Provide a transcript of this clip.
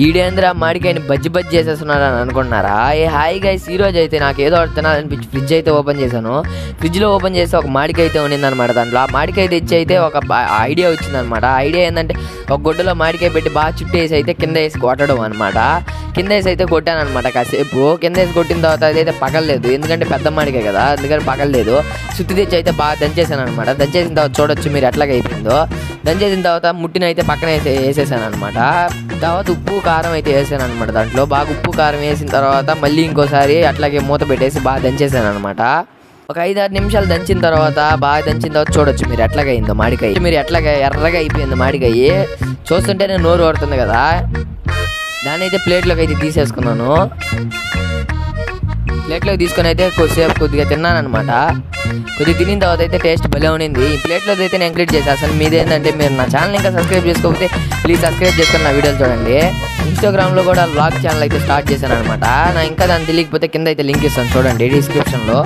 ఈడేంద్ర మాడికాయని బజ్జి చేసేస్తున్నాడు అని అనుకుంటున్నారా? హాయ్ గైస్, ఈ రోజు అయితే నాకు ఏదో ఒకటి తినాలనిపించి ఫ్రిడ్జ్ అయితే ఓపెన్ చేశాను. ఫ్రిడ్జ్లో ఓపెన్ చేసి ఒక మాడికాయ అయితే ఉండిందనమాట. దాంట్లో ఆ మాడికాయ తెచ్చి అయితే ఒక ఐడియా వచ్చిందనమాట. ఐడియా ఏంటంటే ఒక గుడ్డలో మాడికాయ పెట్టి బాగా చుట్టేసి అయితే కింద వేసి కొట్టడం అనమాట. కింద వేసి అయితే కొట్టాను అనమాట. కాసేపు కింద వేసి కొట్టిన తర్వాత అదైతే పగలలేదు, ఎందుకంటే పెద్ద మాడికాయ కదా, అందుకని పగలలేదు. సుత్తి తెచ్చి అయితే బాగా దంచేసాను అనమాట. దంచేసిన తర్వాత చూడొచ్చు మీరు ఎట్లాగ అయిపోయిందో. దంచేసిన తర్వాత ముట్టిన అయితే పక్కన వేసేసాను అనమాట. తర్వాత ఉప్పు కారం అయితే వేసాను అనమాట. దాంట్లో బాగా ఉప్పు కారం వేసిన తర్వాత మళ్ళీ ఇంకోసారి అట్లాగే మూత పెట్టేసి బాగా దంచేసాను అనమాట. ఒక 5-6 నిమిషాలు దంచిన తర్వాత బాగా దంచిన తర్వాత చూడొచ్చు మీరు ఎట్లాగ అయిందో మాడికాయ. మీరు ఎట్లాగా ఎర్రగా అయిపోయింది మాడికాయ. చూస్తుంటేనే నోరు పడుతుంది కదా. దాన్ని అయితే ప్లేట్లోకి అయితే తీసేసుకున్నాను. ప్లేట్లోకి తీసుకొని అయితే కొద్దిగా తిన్నాను అనమాట. కొద్దిగా తినిన తర్వాత అయితే టేస్ట్ భలే ఉండింది. ఈ ప్లేట్లో అయితే నేను ఎంకరేజ్ చేశాను. మీదేంటంటే మీరు నా ఛానల్ ఇంకా సబ్స్క్రైబ్ చేసుకోకపోతే ప్లీజ్ సబ్స్క్రైబ్ చేసుకొని నా వీడియోలు చూడండి. ఇన్స్టాగ్రామ్లో కూడా వ్లాగ్ ఛానల్ అయితే స్టార్ట్ చేశాను అనమాట. నా ఇంకా దాన్ని తెలియకపోతే కింద అయితే లింక్ ఇస్తాను చూడండి డిస్క్రిప్షన్లో.